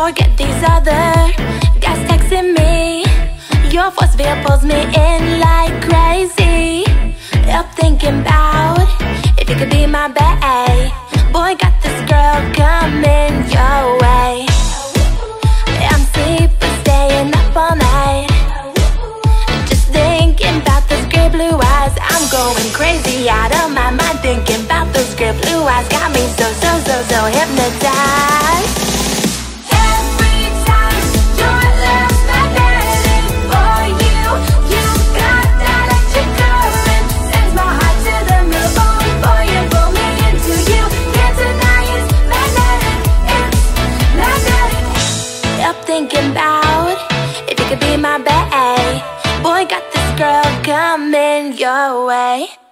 Forget these other guys texting me. Your force field pulls me in like crazy. Up thinking about if you could be my bae. Boy, got this girl coming your way. I'm sleeping, staying up all night, just thinking about those gray blue eyes. I'm going crazy, out of my mind, thinking about those gray blue eyes. Got me so hypnotized. Every time your love's magnetic for you, you got that electric current, sends my heart to the moon. Boy, you pull me into you, can't deny it's magnetic, it's magnetic. Up thinking about if you could be my bae. Boy, got this girl coming your way.